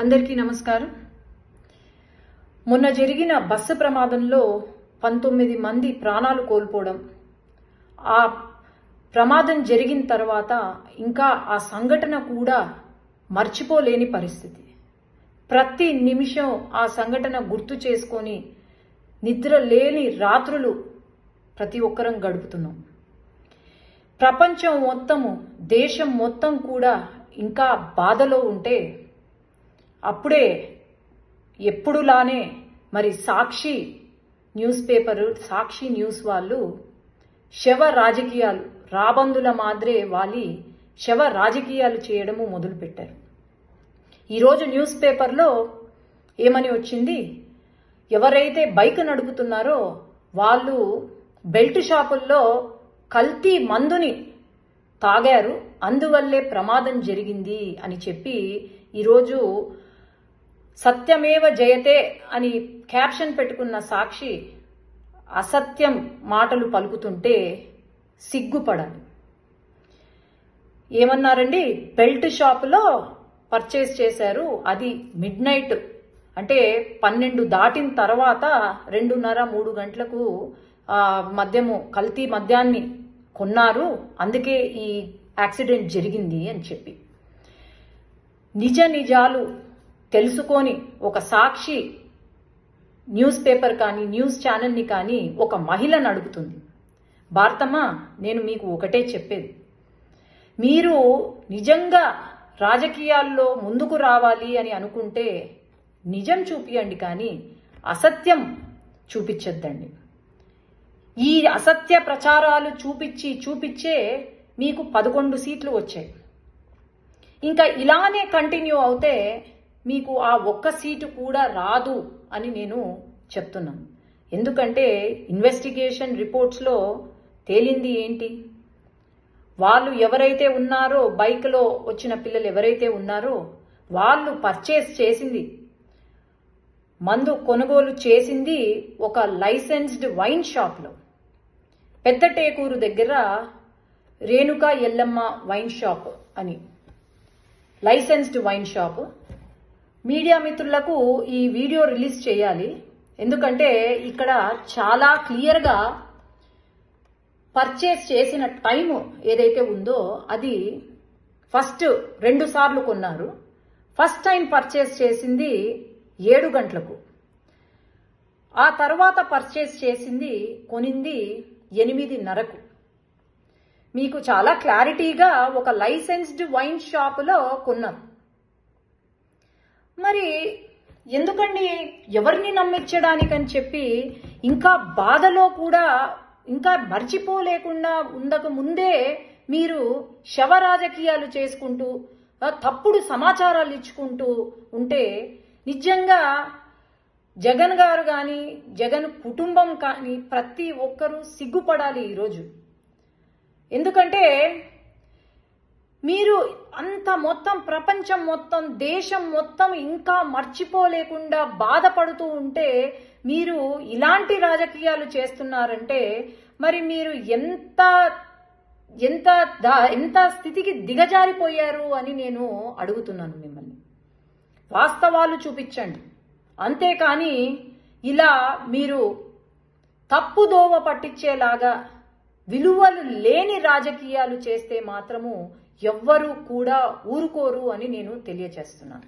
అందరికీ నమస్కారం. మొన్న జరిగిన బస్సు ప్రమాదంలో 19 మంది ప్రాణాలు కోల్పోవడం, ఆ ప్రమాదం జరిగిన తర్వాత ఇంకా ఆ సంఘటన కూడా మర్చిపోలేని పరిస్థితి. ప్రతి నిమిషం ఆ సంఘటన గుర్తు చేసుకొని నిద్ర లేని రాత్రులు ప్రతి ఒక్కరం గడుపుతున్నాం. ప్రపంచం మొత్తము, దేశం మొత్తం కూడా ఇంకా బాధలో ఉంటే అప్పుడే ఎప్పుడులానే మరి సాక్షి న్యూస్ పేపరు, సాక్షి న్యూస్ వాళ్ళు శవ రాజకీయాలు, రాబందుల మాదిరే వాలి శవ రాజకీయాలు చేయడము మొదలుపెట్టారు. ఈరోజు న్యూస్ పేపర్లో ఏమని వచ్చింది, ఎవరైతే బైక్ నడుపుతున్నారో వాళ్ళు బెల్ట్ షాపుల్లో కల్తీ మందుని తాగారు, అందువల్లే ప్రమాదం జరిగింది అని చెప్పి ఈరోజు సత్యమేవ జయతే అని క్యాప్షన్ పెట్టుకున్న సాక్షి అసత్యం మాటలు పలుకుతుంటే సిగ్గుపడాలి. ఏమన్నారండి, బెల్ట్ షాపులో పర్చేస్ చేశారు, అది మిడ్ నైట్ అంటే 12 దాటిన తర్వాత 2:30-3 గంటలకు మద్యము, కల్తీ మద్యాన్ని కొన్నారు, అందుకే ఈ యాక్సిడెంట్ జరిగింది అని చెప్పి. నిజాలు తెలుసుకొని ఒక సాక్షి న్యూస్ పేపర్ కానీ, న్యూస్ ఛానల్ని కానీ ఒక మహిళను అడుగుతుంది, భారతమ్మ నేను మీకు ఒకటే చెప్పేది, మీరు నిజంగా రాజకీయాల్లో ముందుకు రావాలి అని అనుకుంటే నిజం చూపియండి, కానీ అసత్యం చూపించొద్దండి. ఈ అసత్య ప్రచారాలు చూపించే మీకు 11 సీట్లు వచ్చాయి. ఇంకా ఇలానే కంటిన్యూ అవుతే మీకు ఆ ఒక్క సీటు కూడా రాదు అని నేను చెప్తున్నాను. ఎందుకంటే ఇన్వెస్టిగేషన్ రిపోర్ట్స్లో తేలింది ఏంటి, వాళ్ళు ఎవరైతే ఉన్నారో, బైక్లో వచ్చిన పిల్లలు ఎవరైతే ఉన్నారో వాళ్ళు పర్చేస్ చేసింది, మందు కొనుగోలు చేసింది ఒక లైసెన్స్డ్ వైన్ షాప్లో, పెద్ద టేకూరు దగ్గర రేణుకా ఎల్లమ్మ వైన్ షాప్ అని లైసెన్స్డ్ వైన్ షాప్. మీడియా మిత్రులకు ఈ వీడియో రిలీజ్ చేయాలి, ఎందుకంటే ఇక్కడ చాలా క్లియర్గా పర్చేస్ చేసిన టైం ఏదైతే ఉందో అది ఫస్ట్ 2 సార్లు కొన్నారు. ఫస్ట్ టైం పర్చేస్ చేసింది 7 గంటలకు, ఆ తర్వాత పర్చేస్ చేసింది కొనింది 8:30కు. మీకు చాలా క్లారిటీగా ఒక లైసెన్స్డ్ వైన్ షాపులో కొన్నారు. మరి ఎందుకండి, ఎవరిని నమ్మించడానికని చెప్పి ఇంకా బాధలో కూడా ఇంకా మర్చిపోలేకుండా ఉండక ముందే మీరు శవ రాజకీయాలు చేసుకుంటూ తప్పుడు సమాచారాలు ఇచ్చుకుంటూ ఉంటే నిజంగా జగన్ గారు కానీ, జగన్ కుటుంబం కానీ ప్రతి ఒక్కరూ సిగ్గుపడాలి ఈరోజు. ఎందుకంటే మీరు అంత మొత్తం ప్రపంచం మొత్తం, దేశం మొత్తం ఇంకా మర్చిపోలేకుండా బాధపడుతూ ఉంటే మీరు ఇలాంటి రాజకీయాలు చేస్తున్నారంటే మరి మీరు ఎంత స్థితికి దిగజారిపోయారు అని నేను అడుగుతున్నాను మిమ్మల్ని. వాస్తవాలు చూపించండి, అంతేకాని ఇలా మీరు తప్పుదోవ పట్టించేలాగా విలువలు లేని రాజకీయాలు చేస్తే మాత్రము ఎవ్వరూ కూడా ఊరుకోరు అని నేను తెలియజేస్తున్నాను.